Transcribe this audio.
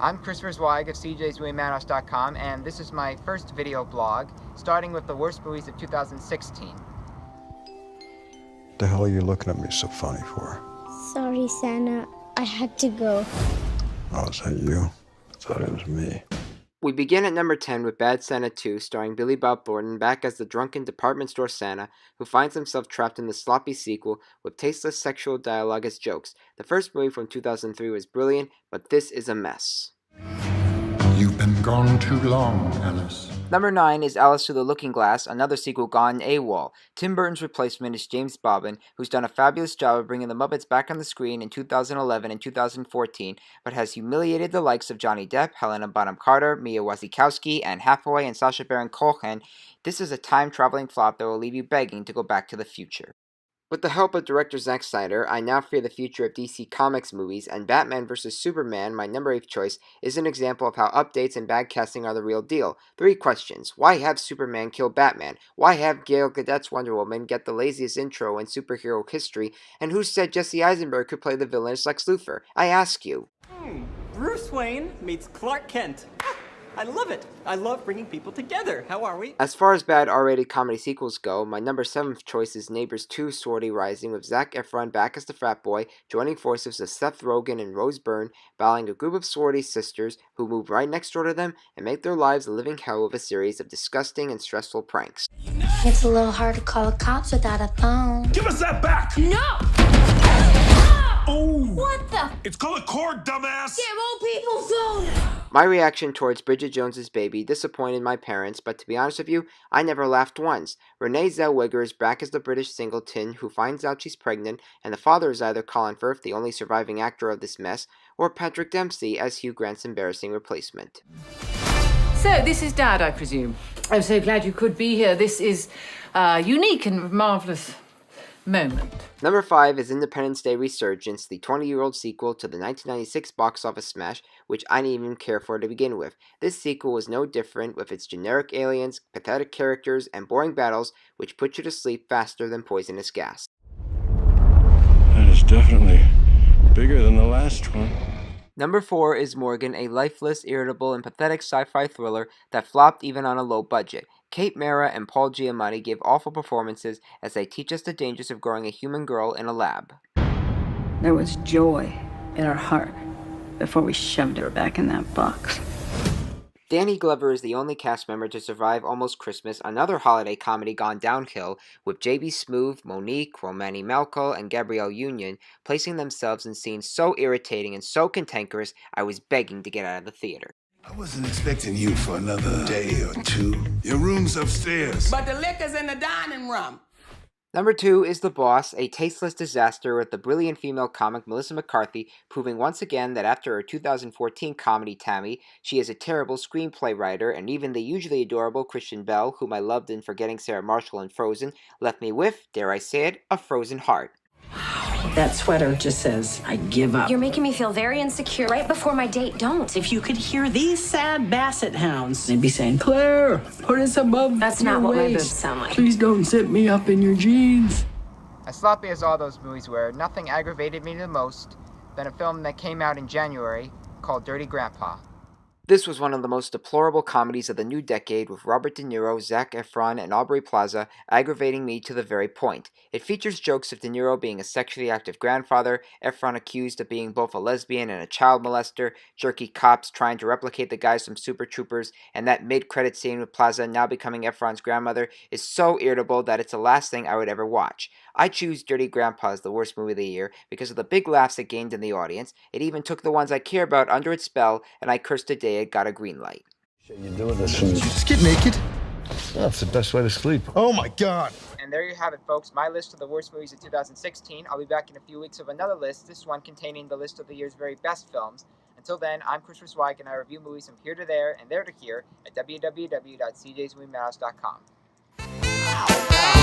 I'm Christopher Zweig of CJsMovieMadhouse.com, and this is my first video blog, starting with the worst movies of 2016. What the hell are you looking at me so funny for? Sorry, Santa. I had to go. Oh, is that you? I thought it was me. We begin at number 10 with Bad Santa 2, starring Billy Bob Thornton back as the drunken department store Santa who finds himself trapped in the sloppy sequel with tasteless sexual dialogue as jokes. The first movie from 2003 was brilliant, but this is a mess. You've been gone too long, Alice. Number 9 is Alice Through the Looking Glass, another sequel gone AWOL. Tim Burton's replacement is James Bobbin, who's done a fabulous job of bringing the Muppets back on the screen in 2011 and 2014, but has humiliated the likes of Johnny Depp, Helena Bonham Carter, Mia Wasikowska, Anne Hathaway, and Sacha Baron Cohen. This is a time-traveling flop that will leave you begging to go back to the future. With the help of director Zack Snyder, I now fear the future of DC Comics movies, and Batman vs. Superman, my number 8 choice, is an example of how updates and bad casting are the real deal. 3 questions. Why have Superman kill Batman? Why have Gal Gadot's Wonder Woman get the laziest intro in superhero history? And who said Jesse Eisenberg could play the villainous Lex Luthor? I ask you. Bruce Wayne meets Clark Kent. I love it. I love bringing people together. How are we? As far as bad R-rated comedy sequels go, my number 7th choice is Neighbors 2 Sorority Rising, with Zac Efron back as the frat boy, joining forces with Seth Rogen and Rose Byrne, battling a group of sorority sisters who move right next door to them and make their lives a living hell with a series of disgusting and stressful pranks. It's a little hard to call the cops without a phone. Give us that back! No! Oh! What the? It's called a cord, dumbass! Damn old people phone! My reaction towards Bridget Jones's Baby disappointed my parents, but to be honest with you, I never laughed once. Renee Zellweger is back as the British singleton who finds out she's pregnant, and the father is either Colin Firth, the only surviving actor of this mess, or Patrick Dempsey as Hugh Grant's embarrassing replacement. So, this is Dad, I presume. I'm so glad you could be here. This is a unique and marvellous moment. Number 5 is Independence Day Resurgence, the 20-year-old sequel to the 1996 box office smash, which I didn't even care for to begin with. This sequel was no different, with its generic aliens, pathetic characters, and boring battles, which put you to sleep faster than poisonous gas. That is definitely bigger than the last one. Number 4 is Morgan, a lifeless, irritable, and pathetic sci-fi thriller that flopped even on a low budget. Kate Mara and Paul Giamatti give awful performances as they teach us the dangers of growing a human girl in a lab. There was joy in her heart before we shoved her back in that box. Danny Glover is the only cast member to survive Almost Christmas, another holiday comedy gone downhill, with J.B. Smoove, Monique, Romany Malco, and Gabrielle Union placing themselves in scenes so irritating and so cantankerous I was begging to get out of the theater. I wasn't expecting you for another day or two. Your room's upstairs. But the liquor's in the dining room. Number 2 is The Boss, a tasteless disaster with the brilliant female comic Melissa McCarthy proving once again that after her 2014 comedy Tammy, she is a terrible screenplay writer, and even the usually adorable Christian Bell, whom I loved in Forgetting Sarah Marshall and Frozen, left me with, dare I say it, a frozen heart. That sweater just says, I give up. You're making me feel very insecure right before my date. Don't. If you could hear these sad basset hounds, they'd be saying, Claire, put us above That's your not what my waist. boobs sound like. Please don't zip me up in your jeans. As sloppy as all those movies were, nothing aggravated me the most than a film that came out in January called Dirty Grandpa. This was one of the most deplorable comedies of the new decade, with Robert De Niro, Zac Efron, and Aubrey Plaza aggravating me to the very point. It features jokes of De Niro being a sexually active grandfather, Efron accused of being both a lesbian and a child molester, jerky cops trying to replicate the guys from Super Troopers, and that mid-credit scene with Plaza now becoming Efron's grandmother is so irritable that it's the last thing I would ever watch. I choose Dirty Grandpa as the worst movie of the year because of the big laughs it gained in the audience. It even took the ones I care about under its spell, and I cursed the day it got a green light. You're doing this for me. Just get naked. That's the best way to sleep. Oh my god. And there you have it, folks, my list of the worst movies of 2016. I'll be back in a few weeks with another list, this one containing the list of the year's very best films. Until then, I'm Christopher Zweig, and I review movies from here to there and there to here at www.cjsmoviemadhouse.com.